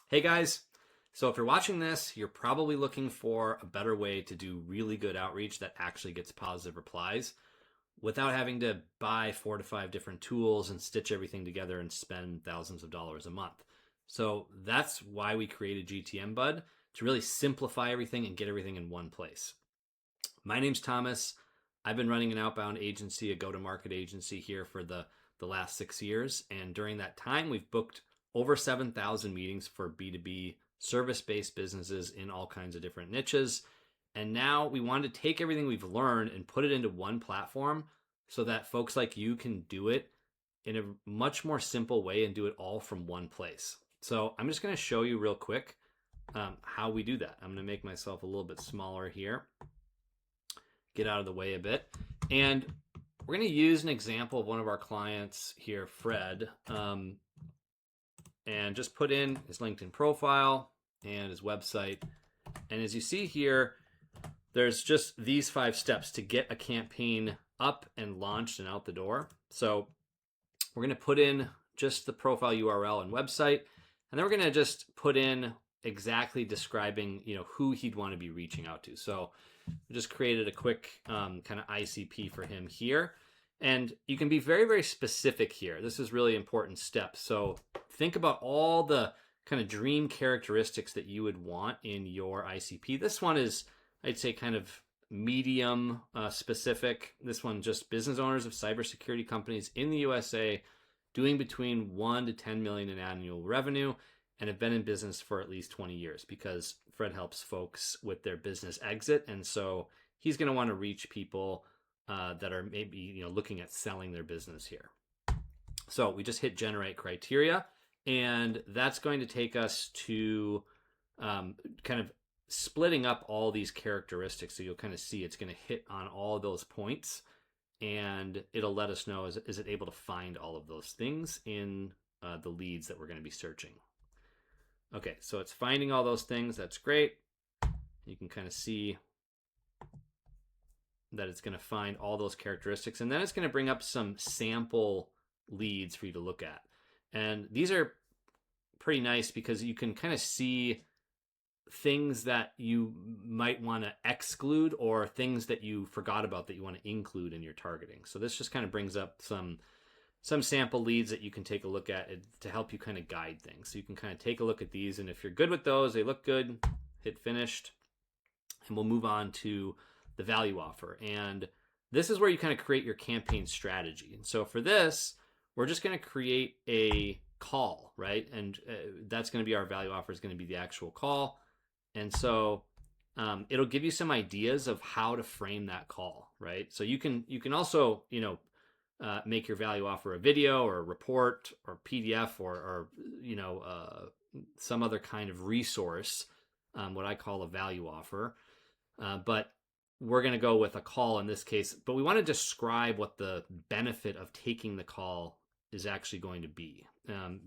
Hey guys, so if you're watching this, you're probably looking for a better way to do really good outreach that actually gets positive replies without having to buy 4 to 5 different tools and stitch everything together and spend thousands of dollars a month. So that's why we created GTM Bud, to really simplify everything and get everything in one place. My name's Thomas. I've been running an outbound agency, a go-to-market agency here for the last 6 years. And during that time, we've booked over 7,000 meetings for B2B service-based businesses in all kinds of different niches. And now we wanted to take everything we've learned and put it into one platform so that folks like you can do it in a much more simple way and do it all from one place. So I'm just going to show you real quick how we do that. I'm going to make myself a little bit smaller here, get out of the way a bit. And we're going to use an example of one of our clients here, Fred, and just put in his LinkedIn profile and his website. And as you see here, there's just these 5 steps to get a campaign up and launched and out the door. So we're going to put in just the profile URL and website, and then we're going to just put in exactly describing, who he'd want to be reaching out to. So we just created a quick kind of ICP for him here. And you can be very, very specific here. This is really important step. So think about all the kind of dream characteristics that you would want in your ICP. This one is, I'd say, kind of medium specific. This one, just business owners of cybersecurity companies in the USA doing between 1 to 10 million in annual revenue and have been in business for at least 20 years, because Fred helps folks with their business exit. And so he's going to want to reach people that are maybe looking at selling their business here. So we just hit generate criteria, and that's going to take us to kind of splitting up all these characteristics. So you'll kind of see it's going to hit on all those points, and it'll let us know, is it able to find all of those things in the leads that we're going to be searching. Okay, so it's finding all those things. That's great. You can kind of see that it's going to find all those characteristics, and then it's going to bring up some sample leads for you to look at. And these are pretty nice because you can kind of see things that you might want to exclude or things that you forgot about that you want to include in your targeting. So this just kind of brings up some sample leads that you can take a look at to help you kind of guide things. So you can kind of take a look at these, and if you're good with those, they look good, hit finished, and we'll move on to the value offer. And this is where you kind of create your campaign strategy. And so for this, we're just going to create a call, right? And that's going to be our value offer, is going to be the actual call. And so it'll give you some ideas of how to frame that call, right? So you can also, make your value offer a video or a report or PDF or some other kind of resource, what I call a value offer. But we're going to go with a call in this case, but we want to describe what the benefit of taking the call is actually going to be,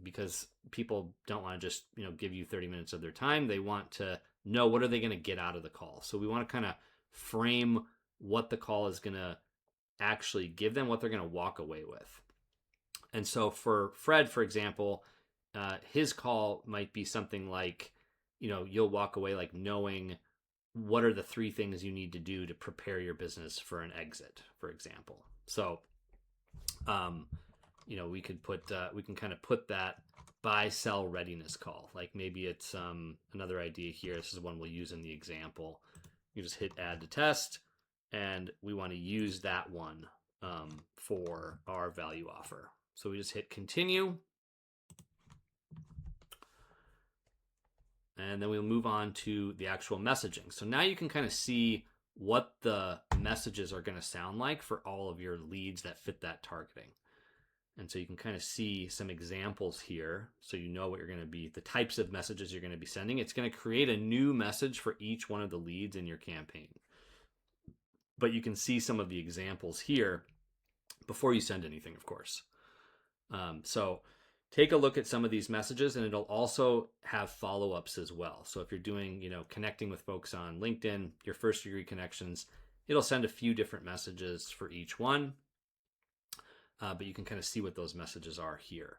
because people don't want to just give you 30 minutes of their time. They want to know, what are they going to get out of the call. So we want to kind of frame what the call is going to actually give them, what they're going to walk away with. And so for Fred, for example, his call might be something like, you'll walk away like knowing what are the 3 things you need to do to prepare your business for an exit, for example. So, we can kind of put that buy, sell readiness call. Like maybe it's another idea here. This is one we'll use in the example. You just hit add to test, and we want to use that one for our value offer. So we just hit continue. And then we'll move on to the actual messaging. So now you can kind of see what the messages are going to sound like for all of your leads that fit that targeting. And so you can kind of see some examples here, so you know what you're going to be, the types of messages you're going to be sending. It's going to create a new message for each one of the leads in your campaign. But you can see some of the examples here before you send anything, of course. So take a look at some of these messages, and it'll also have follow-ups as well. So if you're doing, connecting with folks on LinkedIn, your first degree connections, it'll send a few different messages for each one. But you can kind of see what those messages are here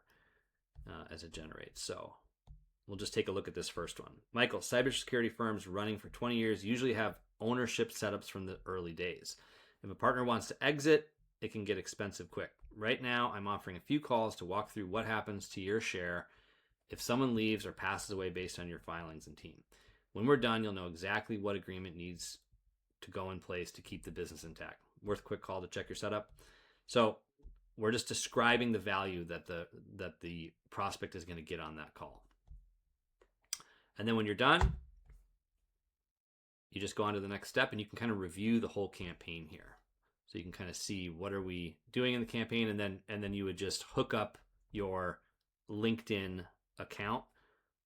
as it generates. So we'll just take a look at this first one. Michael, cybersecurity firms running for 20 years usually have ownership setups from the early days. If a partner wants to exit, it can get expensive quick. Right now, I'm offering a few calls to walk through what happens to your share if someone leaves or passes away based on your filings and team. When we're done, you'll know exactly what agreement needs to go in place to keep the business intact. Worth a quick call to check your setup. So we're just describing the value that the prospect is going to get on that call. And then when you're done, you just go on to the next step, and you can kind of review the whole campaign here. So you can kind of see what are we doing in the campaign, and then you would just hook up your LinkedIn account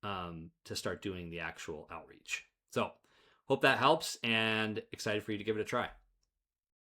to start doing the actual outreach. So hope that helps, and excited for you to give it a try.